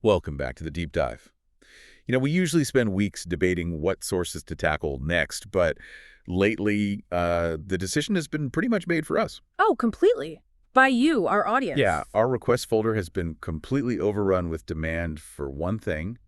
Welcome back to the deep dive. We usually spend weeks debating what sources to tackle next, but lately, the decision has been pretty much made for us. Oh, completely. By you, our Yeah, audience. our request folder has been completely overrun with demand for one thing,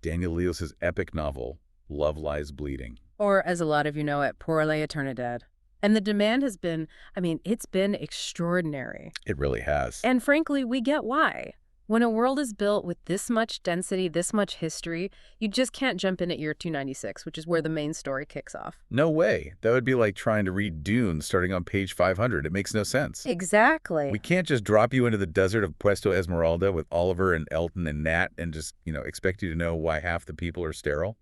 Daniel Leos's epic novel, Love Lies Bleeding. Or, as a lot of you know it, Pour la Eternidad. And the demand has been, it's been extraordinary. It really has. And frankly, we get why. When a world is built with this much density, this much history, you just can't jump in at year 296, which is where the main story kicks off. No way. That would be like trying to read Dune starting on page 500. It makes no sense. Exactly. We can't just drop you into the desert of Puesto Esmeralda with Oliver and Elton and Nat and just, expect you to know why half the people are sterile.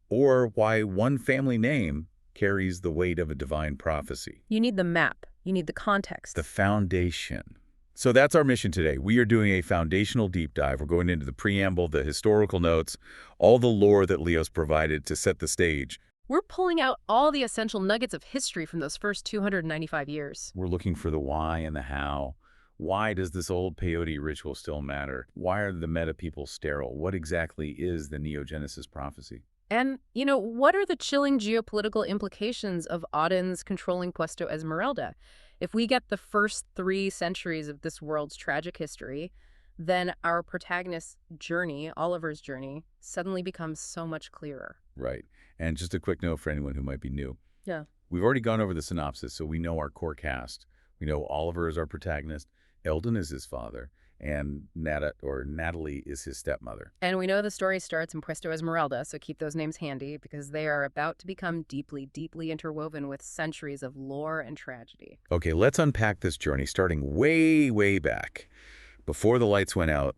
Or why one family name carries the weight of a divine prophecy. You need the map. You need the context. The foundation. So that's our mission today. We are doing a foundational deep dive. We're going into the preamble, the historical notes, all the lore that Leos provided to set the stage. We're pulling out all the essential nuggets of history from those first 295 years. We're looking for the why and the how. Why does this old peyote ritual still matter? Why are the meta people sterile? What exactly is the Neogenesis prophecy? And, what are the chilling geopolitical implications of Aden's controlling Puesto Esmeralda? If we get the first 3 centuries of this world's tragic history, then our protagonist's journey, Oliver's journey, suddenly becomes so much clearer. Right. And just a quick note for anyone who might be new. Yeah. We've already gone over the synopsis, so we know our core cast. We know Oliver is our protagonist, Eldon is his father, and Natalie is his stepmother. And we know the story starts in Puesto Esmeralda, so keep those names handy because they are about to become deeply, deeply interwoven with centuries of lore and tragedy. Okay, let's unpack this journey starting way, way back. Before the lights went out,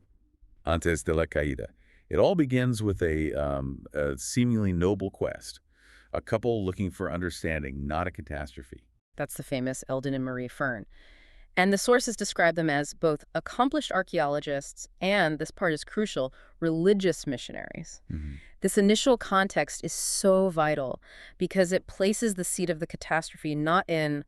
antes de la caída. It all begins with a seemingly noble quest. A couple looking for understanding, not a catastrophe. That's the famous Eldon and Marie Fern. And the sources describe them as both accomplished archaeologists and, this part is crucial, religious missionaries. This initial context is so vital because it places the seed of the catastrophe not in,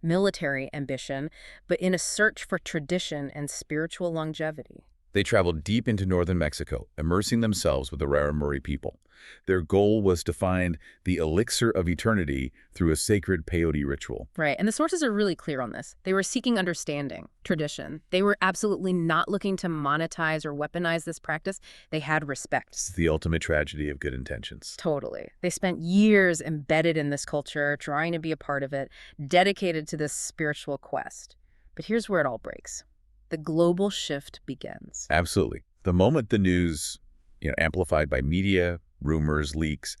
military ambition, but in a search for tradition and spiritual longevity. They traveled deep into northern Mexico, immersing themselves with the Raramuri people. Their goal was to find the elixir of eternity through a sacred peyote ritual. Right, and the sources are really clear on this. They were seeking understanding, tradition. They were absolutely not looking to monetize or weaponize this practice. They had respect. It's the ultimate tragedy of good intentions. Totally. They spent years embedded in this culture, trying to be a part of it, dedicated to this spiritual quest. But here's where it all breaks. The global shift begins. Absolutely. The moment the news, amplified by media, rumors, leaks,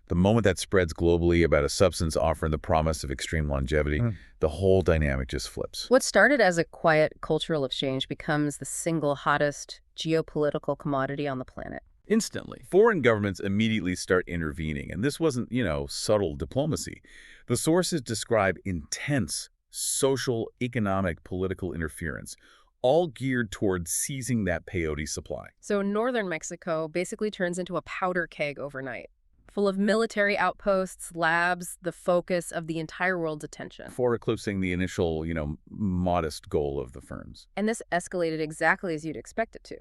the moment that spreads globally about a substance offering the promise of extreme longevity, the whole dynamic just flips. What started as a quiet cultural exchange becomes the single hottest geopolitical commodity on the planet. Instantly. Foreign governments immediately start intervening, and this wasn't, subtle diplomacy. The sources describe intense social, economic, political interference, all geared towards seizing that peyote supply. So northern Mexico basically turns into a powder keg overnight, full of military outposts, labs, the focus of the entire world's attention. Before eclipsing the initial, modest goal of the Ferns. And this escalated exactly as you'd expect it to.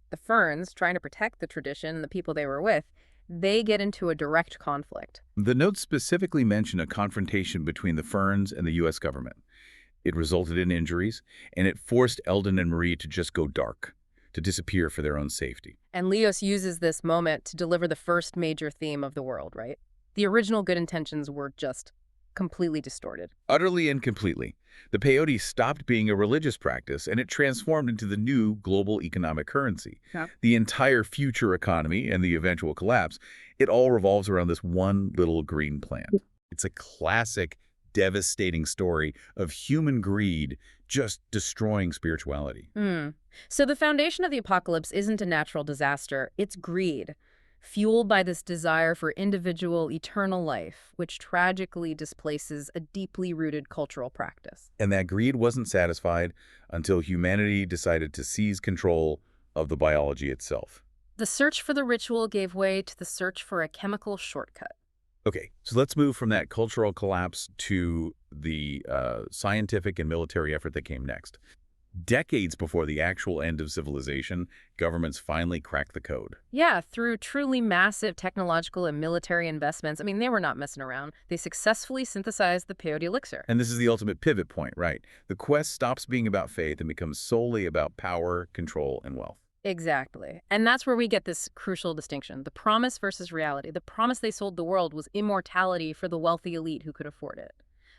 The Ferns, trying to protect the tradition and the people they were with, they get into a direct conflict. The notes specifically mention a confrontation between the Ferns and the U.S. government. It resulted in injuries, and it forced Eldon and Marie to just go dark, to disappear for their own safety. And Leos uses this moment to deliver the first major theme of the world, right? The original good intentions were just completely distorted. Utterly and completely. The peyote stopped being a religious practice, and it transformed into the new global economic currency. Yeah. The entire future economy and the eventual collapse, it all revolves around this one little green plant. It's a classic devastating story of human greed just destroying spirituality. So the foundation of the apocalypse isn't a natural disaster, it's greed, fueled by this desire for individual eternal life, which tragically displaces a deeply rooted cultural practice. And that greed wasn't satisfied until humanity decided to seize control of the biology itself. The search for the ritual gave way to the search for a chemical shortcut. Okay, so let's move from that cultural collapse to the scientific and military effort that came next. Decades before the actual end of civilization, governments finally cracked the code. Yeah, through truly massive technological and military investments. I mean, they were not messing around. They successfully synthesized the peyote elixir. And this is the ultimate pivot point, right? The quest stops being about faith and becomes solely about power, control, and wealth. Exactly. And that's where we get this crucial distinction, the promise versus reality. The promise they sold the world was immortality for the wealthy elite who could afford it.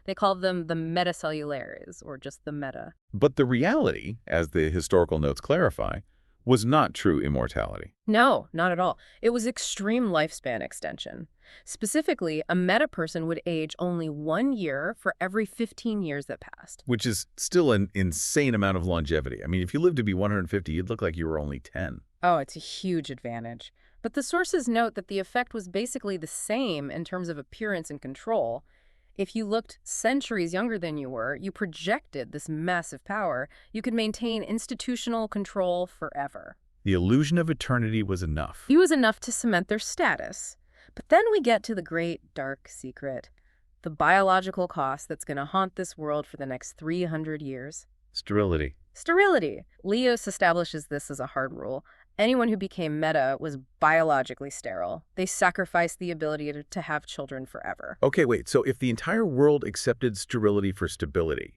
They called them the metacellulares, or just the meta. But the reality, as the historical notes clarify, was not true immortality. No, not at all. It was extreme lifespan extension. Specifically, a meta person would age only 1 year for every 15 years that passed. Which is still an insane amount of longevity. I mean, if you lived to be 150, you'd look like you were only 10. Oh, it's a huge advantage. But the sources note that the effect was basically the same in terms of appearance and control. If you looked centuries younger than you were, you projected this massive power, you could maintain institutional control forever. The illusion of eternity was enough. It was enough to cement their status. But then we get to the great dark secret, the biological cost that's going to haunt this world for the next 300 years. Sterility. Sterility. Leos establishes this as a hard rule. Anyone who became meta was biologically sterile. They sacrificed the ability to have children forever. Okay, wait. So if the entire world accepted sterility for stability,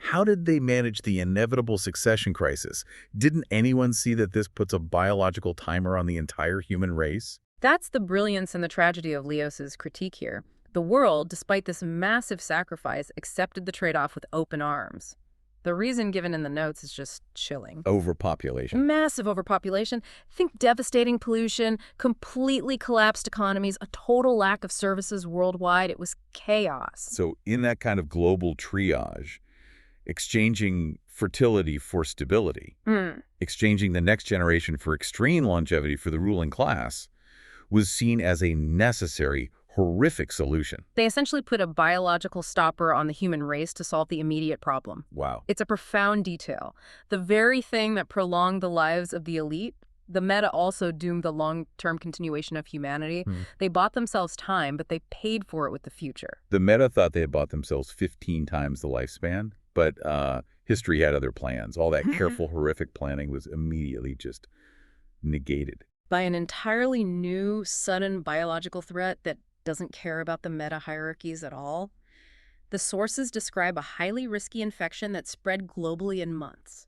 how did they manage the inevitable succession crisis? Didn't anyone see that this puts a biological timer on the entire human race? That's the brilliance and the tragedy of Leos's critique here. The world, despite this massive sacrifice, accepted the trade-off with open arms. The reason given in the notes is just chilling. Overpopulation. Massive overpopulation. Think devastating pollution, completely collapsed economies, a total lack of services worldwide. It was chaos. So in that kind of global triage, exchanging fertility for stability, exchanging the next generation for extreme longevity for the ruling class, was seen as a necessary, horrific solution. They essentially put a biological stopper on the human race to solve the immediate problem. Wow. It's a profound detail. The very thing that prolonged the lives of the elite, the meta also doomed the long-term continuation of humanity. They bought themselves time, but they paid for it with the future. The meta thought they had bought themselves 15 times the lifespan, but history had other plans. All that careful, horrific planning was immediately just negated. By an entirely new, sudden biological threat that doesn't care about the meta hierarchies at all. The sources describe a highly risky infection that spread globally in months.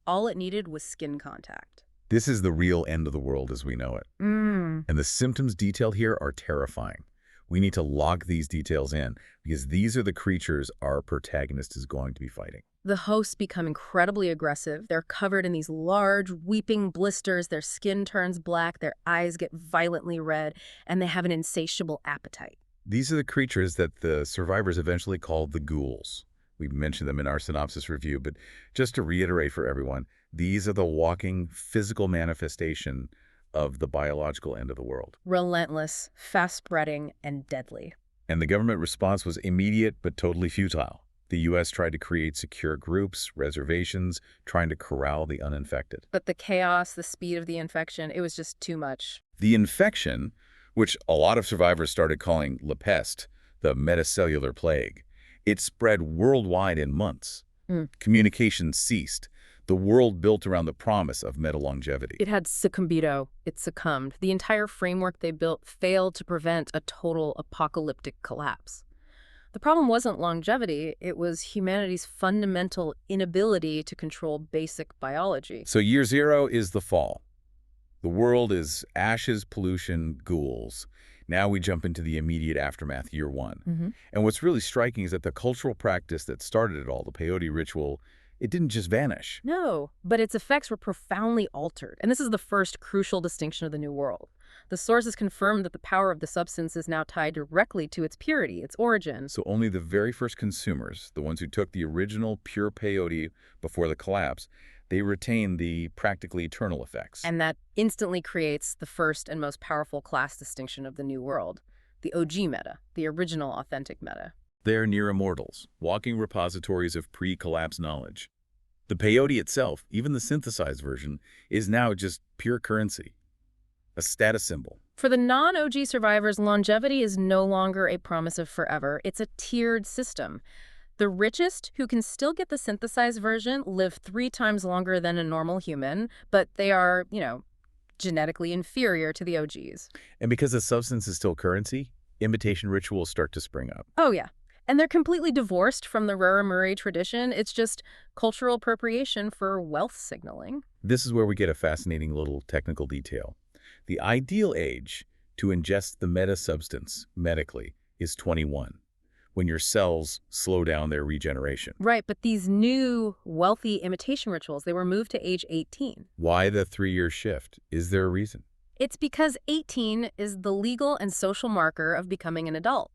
All it needed was skin contact. This is the real end of the world as we know it. And the symptoms detailed here are terrifying. We need to lock these details in because these are the creatures our protagonist is going to be fighting. The hosts become incredibly aggressive. They're covered in these large, weeping blisters. Their skin turns black, their eyes get violently red, and they have an insatiable appetite. These are the creatures that the survivors eventually called the ghouls. We mentioned them in our synopsis review, but just to reiterate for everyone, these are the walking physical manifestation of the biological end of the world. Relentless, fast-spreading, and deadly. And the government response was immediate but totally futile. The U.S. tried to create secure groups, reservations, trying to corral the uninfected. But the chaos, the speed of the infection, it was just too much. The infection, which a lot of survivors started calling La Peste, the metacellular plague, it spread worldwide in months. Communication ceased. The world built around the promise of meta-longevity. It had succumbido. It succumbed. The entire framework they built failed to prevent a total apocalyptic collapse. The problem wasn't longevity, it was humanity's fundamental inability to control basic biology. So year zero is the fall. The world is ashes, pollution, ghouls. Now we jump into the immediate aftermath, year one. And what's really striking is that the cultural practice that started it all, the peyote ritual, it didn't just vanish. No, but its effects were profoundly altered. And this is the first crucial distinction of the New World. The sources confirmed that the power of the substance is now tied directly to its purity, its origin. So only the very first consumers, the ones who took the original pure peyote before the collapse, they retain the practically eternal effects. And that instantly creates the first and most powerful class distinction of the New World, the OG meta, the original authentic meta. They're near immortals, walking repositories of pre-collapse knowledge. The peyote itself, even the synthesized version, is now just pure currency, a status symbol. For the non-OG survivors, longevity is no longer a promise of forever. It's a tiered system. The richest, who can still get the synthesized version, live 3 times longer than a normal human, but they are, genetically inferior to the OGs. And because the substance is still currency, imitation rituals start to spring up. Oh, yeah. And they're completely divorced from the Rara Murray tradition. It's just cultural appropriation for wealth signaling. This is where we get a fascinating little technical detail. The ideal age to ingest the meta substance medically is 21, when your cells slow down their regeneration. Right, but these new wealthy imitation rituals, they were moved to age 18. Why the 3-year shift? Is there a reason? It's because 18 is the legal and social marker of becoming an adult.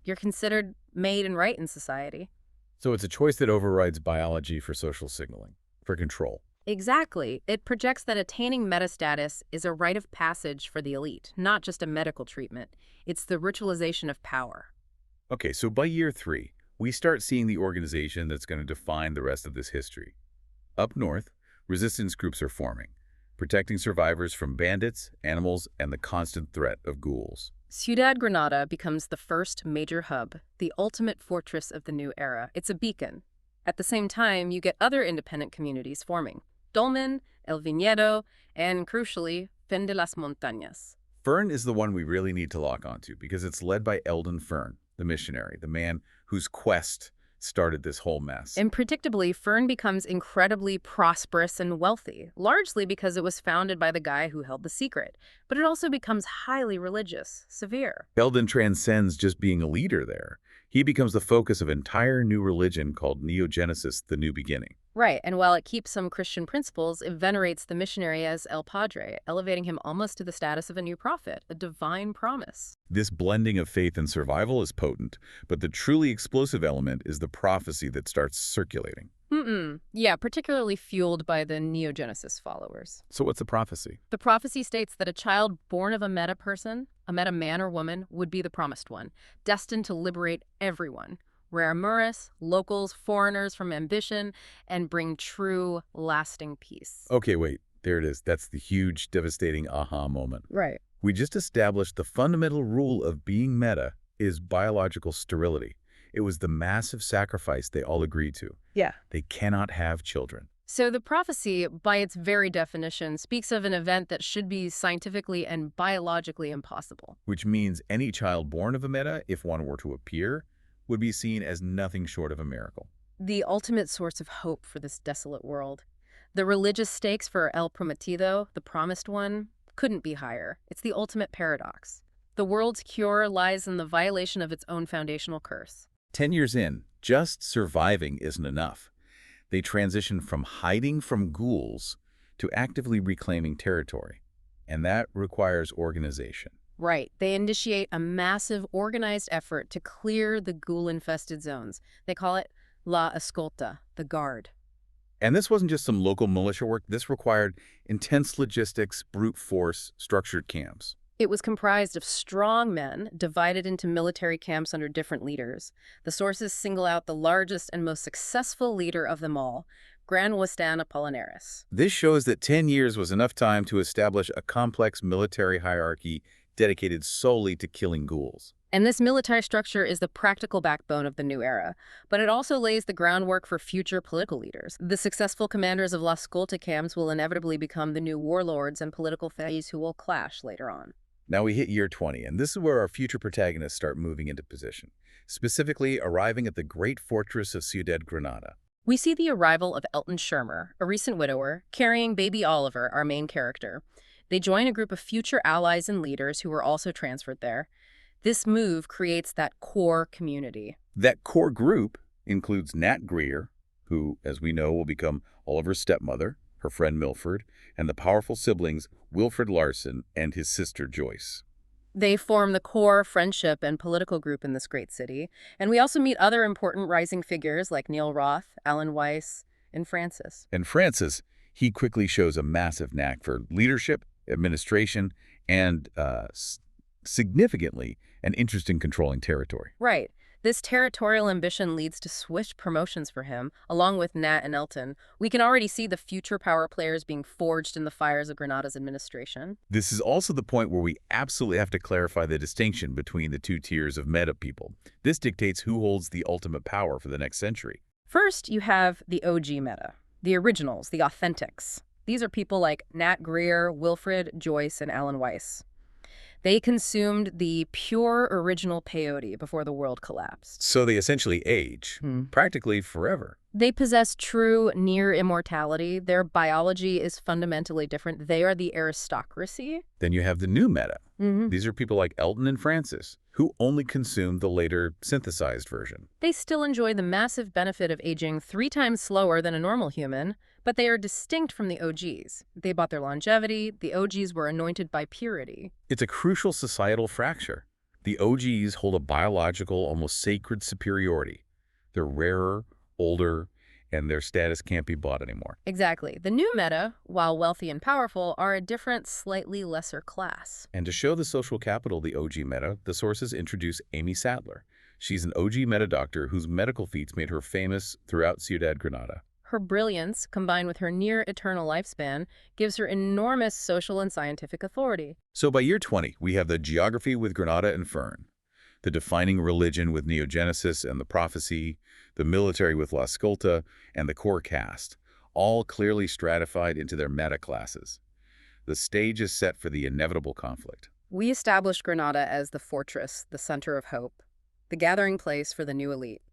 You're considered made and right in society. So it's a choice that overrides biology for social signaling, for control. Exactly. It projects that attaining metastatus is a rite of passage for the elite, not just a medical treatment. It's the ritualization of power. Okay, so by year 3, we start seeing the organization that's going to define the rest of this history. Up north, resistance groups are forming, protecting survivors from bandits, animals, and the constant threat of ghouls. Ciudad Granada becomes the first major hub, the ultimate fortress of the new era. It's a beacon. At the same time, you get other independent communities forming: Dolmen, El Viñedo, and crucially, Fin de las Montañas. Fern is the one we really need to lock onto because it's led by Eldon Fern, the missionary, the man whose quest started this whole mess. And predictably, Fern becomes incredibly prosperous and wealthy, largely because it was founded by the guy who held the secret. But it also becomes highly religious, severe. Eldon transcends just being a leader there. He becomes the focus of an entire new religion called Neogenesis, the New Beginning. Right, and while it keeps some Christian principles, it venerates the missionary as El Padre, elevating him almost to the status of a new prophet, a divine promise. This blending of faith and survival is potent, but the truly explosive element is the prophecy that starts circulating. Yeah, particularly fueled by the Neogenesis followers. So what's the prophecy? The prophecy states that a child born of a meta person, a meta man or woman, would be the promised one, destined to liberate everyone. Raremuris, locals, foreigners from ambition, and bring true, lasting peace. Okay, wait. There it is. That's the huge, devastating aha moment. Right. We just established the fundamental rule of being meta is biological sterility. It was the massive sacrifice they all agreed to. Yeah. They cannot have children. So the prophecy, by its very definition, speaks of an event that should be scientifically and biologically impossible. Which means any child born of a meta, if one were to appear, would be seen as nothing short of a miracle. The ultimate source of hope for this desolate world. The religious stakes for El Prometido, the promised one, couldn't be higher. It's the ultimate paradox. The world's cure lies in the violation of its own foundational curse. 10 years in, just surviving isn't enough. They transition from hiding from ghouls to actively reclaiming territory. And that requires organization. Right. They initiate a massive organized effort to clear the ghoul-infested zones. They call it La Escolta, the Guard. And this wasn't just some local militia work. This required intense logistics, brute force, structured camps. It was comprised of strong men divided into military camps under different leaders. The sources single out the largest and most successful leader of them all, Gran Westan Apollinaris. This shows that 10 years was enough time to establish a complex military hierarchy dedicated solely to killing ghouls. And this military structure is the practical backbone of the new era, but it also lays the groundwork for future political leaders. The successful commanders of Las Escolta camps will inevitably become the new warlords and political thieves who will clash later on. Now we hit year 20, and this is where our future protagonists start moving into position, specifically arriving at the great fortress of Ciudad Granada. We see the arrival of Elton Shermer, a recent widower, carrying baby Oliver, our main character. They join a group of future allies and leaders who were also transferred there. This move creates that core community. That core group includes Nat Greer, who, as we know, will become Oliver's stepmother, her friend Milford, and the powerful siblings Wilfred Larson and his sister Joyce. They form the core friendship and political group in this great city. And we also meet other important rising figures like Neil Roth, Alan Weiss, and Francis. And Francis, he quickly shows a massive knack for leadership, administration, and significantly an interest in controlling territory. Right. This territorial ambition leads to swift promotions for him, along with Nat and Elton. We can already see the future power players being forged in the fires of Granada's administration. This is also the point where we absolutely have to clarify the distinction between the two tiers of meta people. This dictates who holds the ultimate power for the next century. First, you have the OG meta, the originals, the authentics. These are people like Nat Greer, Wilfred, Joyce, and Alan Weiss. They consumed the pure original peyote before the world collapsed. So they essentially age, practically forever. They possess true near immortality. Their biology is fundamentally different. They are the aristocracy. Then you have the new meta. These are people like Elton and Francis, who only consumed the later synthesized version. They still enjoy the massive benefit of aging 3 times slower than a normal human, but they are distinct from the OGs. They bought their longevity. The OGs were anointed by purity. It's a crucial societal fracture. The OGs hold a biological, almost sacred superiority. They're rarer, older, and their status can't be bought anymore. Exactly. The new meta, while wealthy and powerful, are a different, slightly lesser class. And to show the social capital of the OG meta, the sources introduce Amy Sadler. She's an OG meta doctor whose medical feats made her famous throughout Ciudad Granada. Her brilliance, combined with her near-eternal lifespan, gives her enormous social and scientific authority. So by year 20, we have the geography with Granada and Fern, the defining religion with Neogenesis and the prophecy, the military with La Sculta, and the core caste, all clearly stratified into their meta classes. The stage is set for the inevitable conflict. We established Granada as the fortress, the center of hope, the gathering place for the new elite.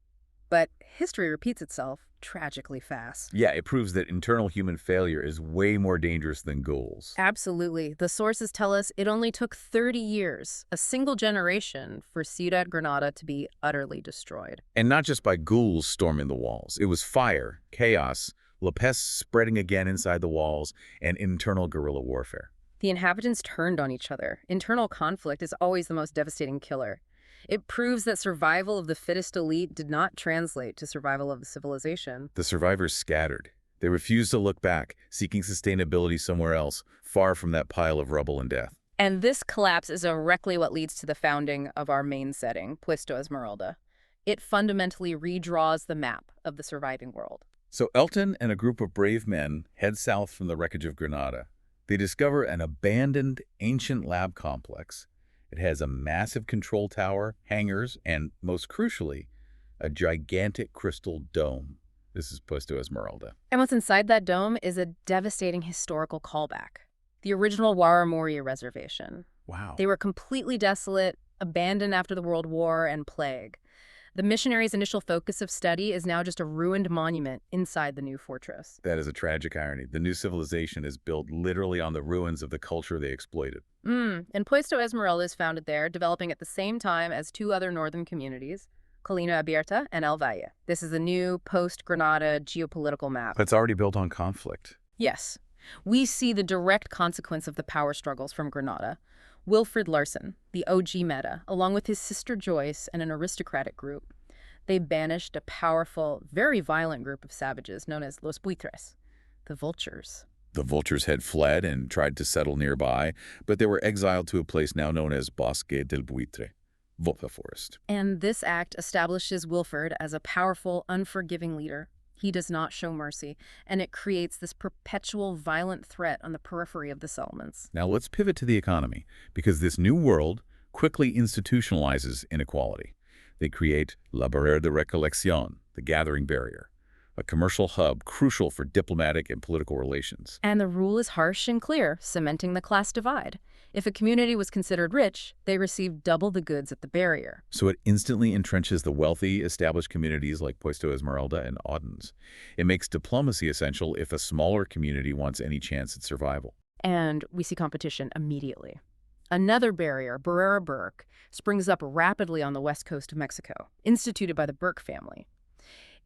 But history repeats itself tragically fast. Yeah, it proves that internal human failure is way more dangerous than goals. Absolutely. The sources tell us it only took 30 years, a single generation, for Ciudad Granada to be utterly destroyed. And not just by ghouls storming the walls. It was fire, chaos, La Peste spreading again inside the walls, and internal guerrilla warfare. The inhabitants turned on each other. Internal conflict is always the most devastating killer. It proves that survival of the fittest elite did not translate to survival of the civilization. The survivors scattered. They refused to look back, seeking sustainability somewhere else, far from that pile of rubble and death. And this collapse is directly what leads to the founding of our main setting, Puesto Esmeralda. It fundamentally redraws the map of the surviving world. So Elton and a group of brave men head south from the wreckage of Granada. They discover an abandoned ancient lab complex. It has a massive control tower, hangars, and, most crucially, a gigantic crystal dome. This is Puesto Esmeralda. And what's inside that dome is a devastating historical callback. The original Warramoria Reservation. Wow. They were completely desolate, abandoned after the World War and plague. The missionaries' initial focus of study is now just a ruined monument inside the new fortress. That is a tragic irony. The new civilization is built literally on the ruins of the culture they exploited. And Puesto Esmeralda is founded there, developing at the same time as 2 other northern communities, Colina Abierta and El Valle. This is the new post-Granada geopolitical map. But it's already built on conflict. Yes. We see the direct consequence of the power struggles from Granada. Wilfred Larson, the OG meta, along with his sister Joyce and an aristocratic group. They banished a powerful, very violent group of savages known as Los Buitres, the vultures. The vultures had fled and tried to settle nearby, but they were exiled to a place now known as Bosque del Buitre, the forest. And this act establishes Wilfred as a powerful, unforgiving leader. He does not show mercy, and it creates this perpetual violent threat on the periphery of the settlements. Now let's pivot to the economy, because this new world quickly institutionalizes inequality. They create La Barrera de Recolección, the gathering barrier, a commercial hub crucial for diplomatic and political relations. And the rule is harsh and clear, cementing the class divide. If a community was considered rich, they received double the goods at the barrier. So it instantly entrenches the wealthy, established communities like Puesto Esmeralda and Audens. It makes diplomacy essential if a smaller community wants any chance at survival. And we see competition immediately. Another barrier, Barrera Burke, springs up rapidly on the west coast of Mexico, instituted by the Burke family.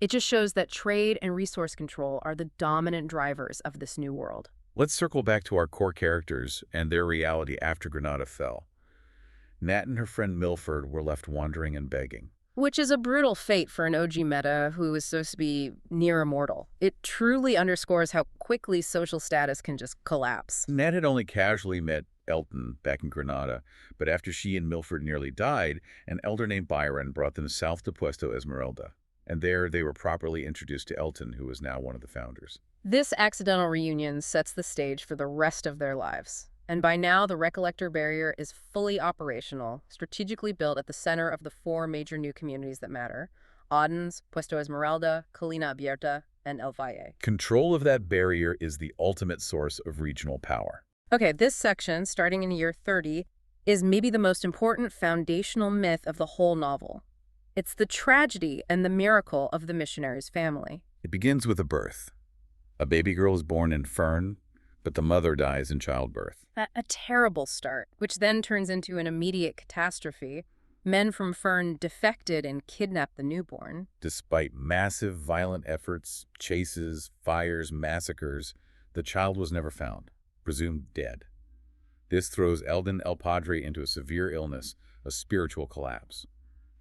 It just shows that trade and resource control are the dominant drivers of this new world. Let's circle back to our core characters and their reality after Granada fell. Nat and her friend Milford were left wandering and begging. Which is a brutal fate for an OG meta who is supposed to be near immortal. It truly underscores how quickly social status can just collapse. Nat had only casually met Elton back in Granada, but after she and Milford nearly died, an elder named Byron brought them south to Puesto Esmeralda. And there they were properly introduced to Elton, who was now one of the founders. This accidental reunion sets the stage for the rest of their lives. And by now, the Recollector Barrier is fully operational, strategically built at the center of the four major new communities that matter: Audens, Puesto Esmeralda, Colina Abierta, and El Valle. Control of that barrier is the ultimate source of regional power. Okay, this section, starting in year 30, is maybe the most important foundational myth of the whole novel. It's the tragedy and the miracle of the missionary's family. It begins with a birth. A baby girl is born in Fern, but the mother dies in childbirth. A terrible start, which then turns into an immediate catastrophe. Men from Fern defected and kidnapped the newborn. Despite massive violent efforts, chases, fires, massacres, the child was never found, presumed dead. This throws Eldon El Padre into a severe illness, a spiritual collapse.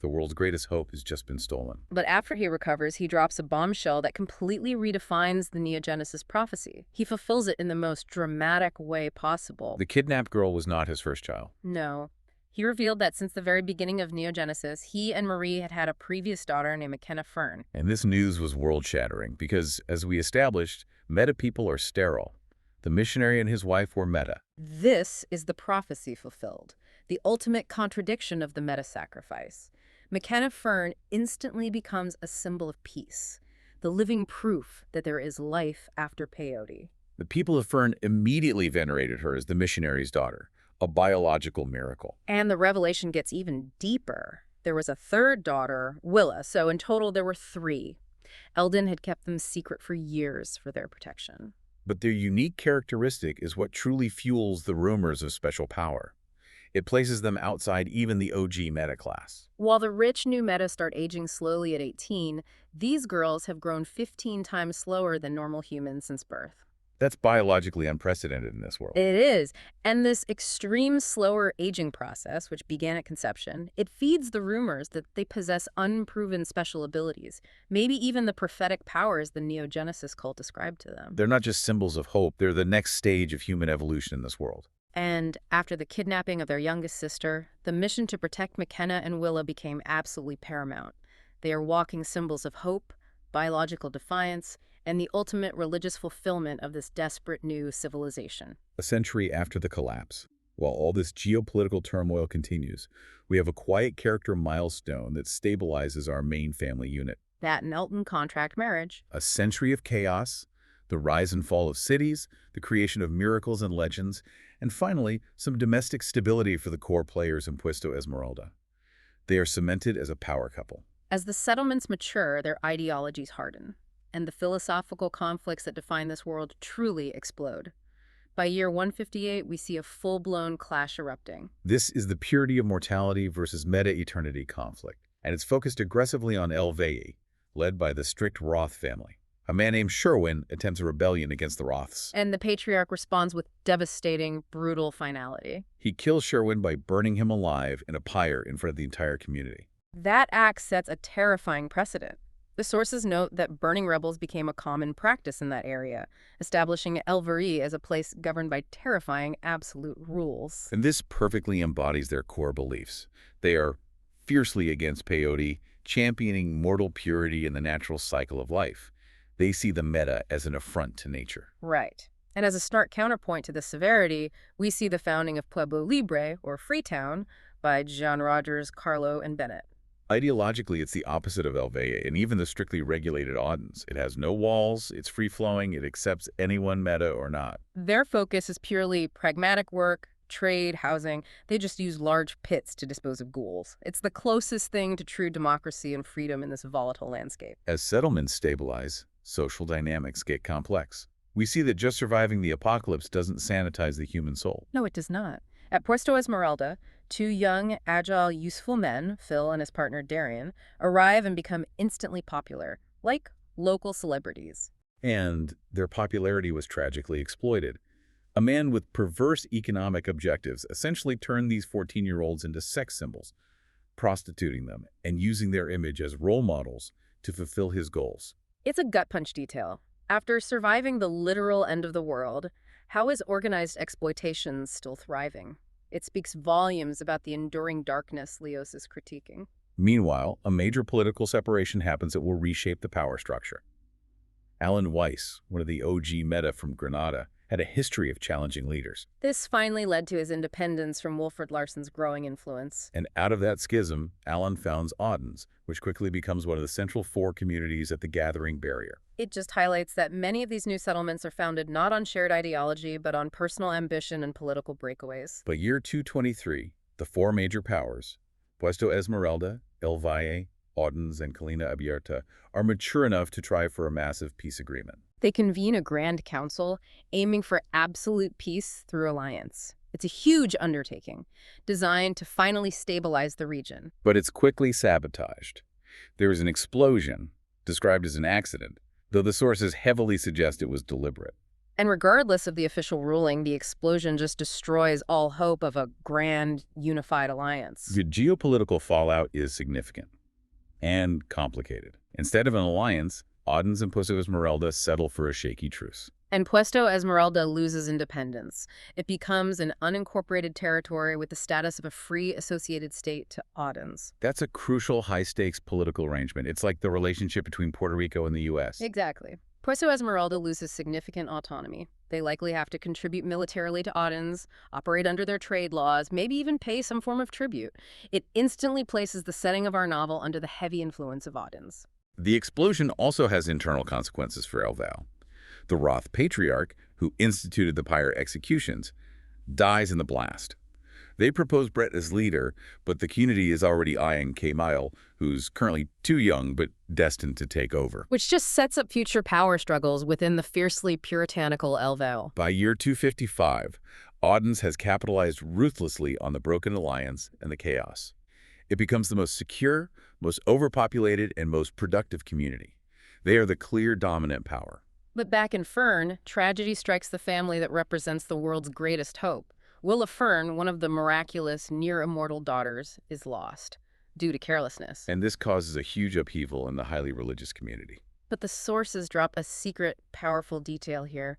The world's greatest hope has just been stolen. But after he recovers, he drops a bombshell that completely redefines the Neogenesis prophecy. He fulfills it in the most dramatic way possible. The kidnapped girl was not his first child. No. He revealed that since the very beginning of Neogenesis, he and Marie had had a previous daughter named McKenna Fern. And this news was world-shattering because, as we established, meta people are sterile. The missionary and his wife were meta. This is the prophecy fulfilled, the ultimate contradiction of the meta-sacrifice. McKenna Fern instantly becomes a symbol of peace, the living proof that there is life after peyote. The people of Fern immediately venerated her as the missionary's daughter, a biological miracle. And the revelation gets even deeper. There was a third daughter, Willa, so in total there were 3. Eldon had kept them secret for years for their protection. But their unique characteristic is what truly fuels the rumors of special power. It places them outside even the OG meta class. While the rich new meta start aging slowly at 18, these girls have grown 15 times slower than normal humans since birth. That's biologically unprecedented in this world. It is. And this extreme slower aging process, which began at conception, it feeds the rumors that they possess unproven special abilities, maybe even the prophetic powers the Neogenesis cult described to them. They're not just symbols of hope, they're the next stage of human evolution in this world. And after the kidnapping of their youngest sister, the mission to protect McKenna and Willa became absolutely paramount. They are walking symbols of hope, biological defiance, and the ultimate religious fulfillment of this desperate new civilization. A century after the collapse, while all this geopolitical turmoil continues, we have a quiet character milestone that stabilizes our main family unit. That and Elton contract marriage. A century of chaos, the rise and fall of cities, the creation of miracles and legends, and finally, some domestic stability for the core players in Puesto Esmeralda. They are cemented as a power couple. As the settlements mature, their ideologies harden, and the philosophical conflicts that define this world truly explode. By year 158, we see a full-blown clash erupting. This is the purity of mortality versus meta-eternity conflict, and it's focused aggressively on El Valle, led by the strict Roth family. A man named Sherwin attempts a rebellion against the Roths. And the patriarch responds with devastating, brutal finality. He kills Sherwin by burning him alive in a pyre in front of the entire community. That act sets a terrifying precedent. The sources note that burning rebels became a common practice in that area, establishing El Valle as a place governed by terrifying absolute rules. And this perfectly embodies their core beliefs. They are fiercely against peyote, championing mortal purity and the natural cycle of life. They see the meta as an affront to nature. Right. And as a stark counterpoint to this severity, we see the founding of Pueblo Libre, or Freetown, by John Rogers, Carlo, and Bennett. Ideologically, it's the opposite of El Valle and even the strictly regulated Audens. It has no walls, it's free-flowing, it accepts anyone meta or not. Their focus is purely pragmatic work, trade, housing. They just use large pits to dispose of ghouls. It's the closest thing to true democracy and freedom in this volatile landscape. As settlements stabilize, social dynamics get complex. We see that just surviving the apocalypse doesn't sanitize the human soul. No, it does not. At Puesto Esmeralda, 2 young, agile, useful men, Phil and his partner Darian, arrive and become instantly popular, like local celebrities. And their popularity was tragically exploited. A man with perverse economic objectives essentially turned these 14-year-olds into sex symbols, prostituting them and using their image as role models to fulfill his goals. It's a gut punch detail. After surviving the literal end of the world, How is organized exploitation still thriving? It speaks volumes about the enduring darkness Leos is critiquing. Meanwhile, a major political separation happens that will reshape the power structure. Alan Weiss, one of the OG meta from Granada, had a history of challenging leaders. This finally led to his independence from Wolfrid Larsson's growing influence. And out of that schism, Alan founds Audens, which quickly becomes one of the central four communities at the Gathering Barrier. It just highlights that many of these new settlements are founded not on shared ideology, but on personal ambition and political breakaways. By year 223, the four major powers, Puesto Esmeralda, El Valle, Audens, and Colina Abierta, are mature enough to try for a massive peace agreement. They convene a grand council aiming for absolute peace through alliance. It's a huge undertaking, designed to finally stabilize the region. But it's quickly sabotaged. There is an explosion, described as an accident, though the sources heavily suggest it was deliberate. And regardless of the official ruling, the explosion just destroys all hope of a grand, unified alliance. The geopolitical fallout is significant and complicated. Instead of an alliance, Audens and Puesto Esmeralda settle for a shaky truce. And Puesto Esmeralda loses independence. It becomes an unincorporated territory with the status of a free associated state to Audens. That's a crucial high-stakes political arrangement. It's like the relationship between Puerto Rico and the U.S. Exactly. Puesto Esmeralda loses significant autonomy. They likely have to contribute militarily to Audens, operate under their trade laws, maybe even pay some form of tribute. It instantly places the setting of our novel under the heavy influence of Audens. The explosion also has internal consequences for El Val. The Roth patriarch, who instituted the pyre executions, dies in the blast. They propose Brett as leader, but the community is already eyeing Kamal, who's currently too young but destined to take over. Which just sets up future power struggles within the fiercely puritanical El Val. By year 255, Audens has capitalized ruthlessly on the broken alliance and the chaos. It becomes the most secure, most overpopulated, and most productive community. They are the clear dominant power. But back in Fern, tragedy strikes the family that represents the world's greatest hope. Willa Fern, one of the miraculous, near-immortal daughters, is lost due to carelessness. And this causes a huge upheaval in the highly religious community. But the sources drop a secret, powerful detail here.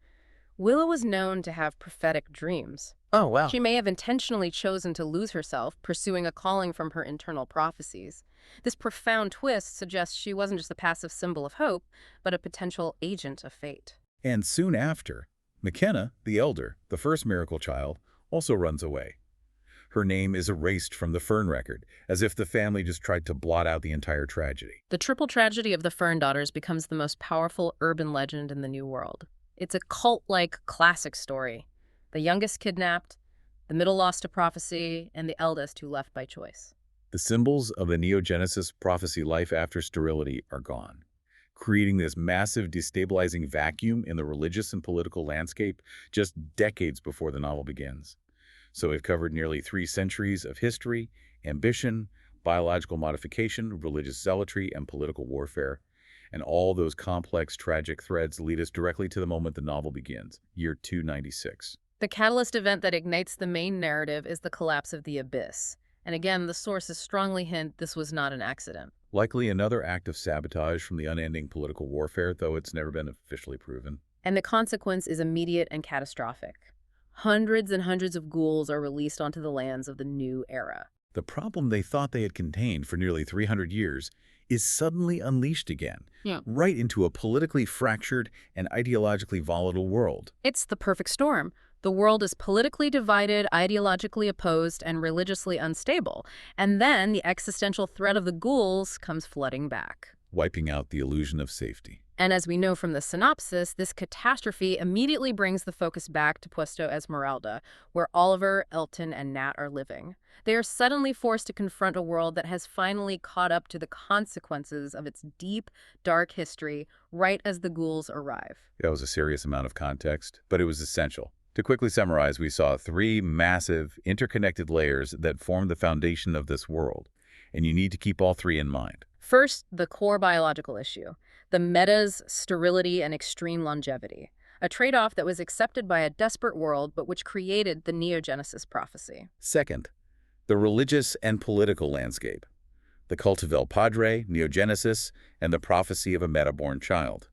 Willa was known to have prophetic dreams. Oh, wow. She may have intentionally chosen to lose herself, pursuing a calling from her internal prophecies. This profound twist suggests she wasn't just a passive symbol of hope, but a potential agent of fate. And soon after, McKenna, the elder, the first miracle child, also runs away. Her name is erased from the Fern record, as if the family just tried to blot out the entire tragedy. The triple tragedy of the Fern daughters becomes the most powerful urban legend in the New World. It's a cult-like classic story. The youngest kidnapped, the middle lost to prophecy, and the eldest who left by choice. The symbols of the Neogenesis prophecy life after sterility are gone, creating this massive destabilizing vacuum in the religious and political landscape just decades before the novel begins. So we've covered nearly 3 centuries of history, ambition, biological modification, religious zealotry, and political warfare. And all those complex, tragic threads lead us directly to the moment the novel begins, year 296. The catalyst event that ignites the main narrative is the collapse of the Abyss. And again, the sources strongly hint this was not an accident. Likely another act of sabotage from the unending political warfare, though it's never been officially proven. And the consequence is immediate and catastrophic. Hundreds and hundreds of ghouls are released onto the lands of the new era. The problem they thought they had contained for nearly 300 years is suddenly unleashed again, right into a politically fractured and ideologically volatile world. It's the perfect storm. The world is politically divided, ideologically opposed, and religiously unstable. And then the existential threat of the ghouls comes flooding back, wiping out the illusion of safety. And as we know from the synopsis, this catastrophe immediately brings the focus back to Puesto Esmeralda, where Oliver, Elton, and Nat are living. They are suddenly forced to confront a world that has finally caught up to the consequences of its deep, dark history right as the ghouls arrive. That was a serious amount of context, but it was essential. To quickly summarize, we saw 3 massive, interconnected layers that form the foundation of this world, and you need to keep all 3 in mind. First, the core biological issue, the meta's sterility and extreme longevity, a trade-off that was accepted by a desperate world but which created the Neogenesis prophecy. Second, the religious and political landscape, the cult of El Padre, Neogenesis, and the prophecy of a meta-born child.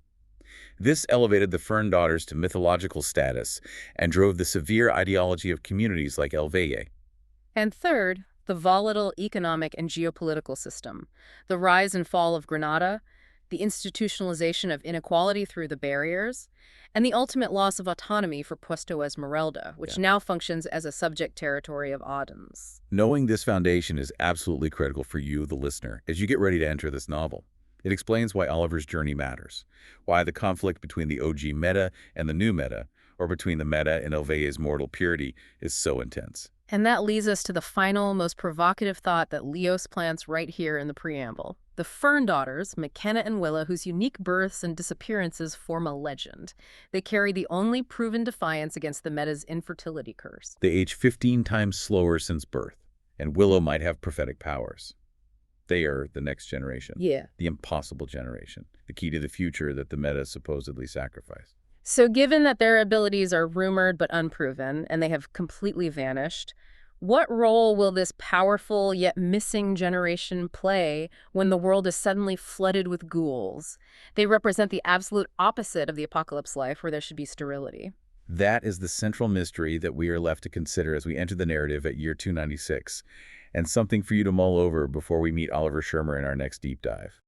This elevated the Fern daughters to mythological status and drove the severe ideology of communities like El Valle. And third, the volatile economic and geopolitical system. The rise and fall of Granada, the institutionalization of inequality through the barriers, and the ultimate loss of autonomy for Puesto Esmeralda, which Yeah. now functions as a subject territory of Audens. Knowing this foundation is absolutely critical for you, the listener, as you get ready to enter this novel. It explains why Oliver's journey matters, why the conflict between the OG meta and the new meta, or between the meta and El Valle's mortal purity, is so intense. And that leads us to the final, most provocative thought that Leos plants right here in the preamble. The Fern daughters, McKenna and Willa, whose unique births and disappearances form a legend. They carry the only proven defiance against the meta's infertility curse. They age 15 times slower since birth, and Willow might have prophetic powers. They are the next generation, Yeah. the impossible generation, the key to the future that the meta supposedly sacrificed. So given that their abilities are rumored but unproven, and they have completely vanished, what role will this powerful yet missing generation play when the world is suddenly flooded with ghouls? They represent the absolute opposite of the apocalypse life, where there should be sterility. That is the central mystery that we are left to consider as we enter the narrative at year 296, and something for you to mull over before we meet Oliver Schirmer in our next deep dive.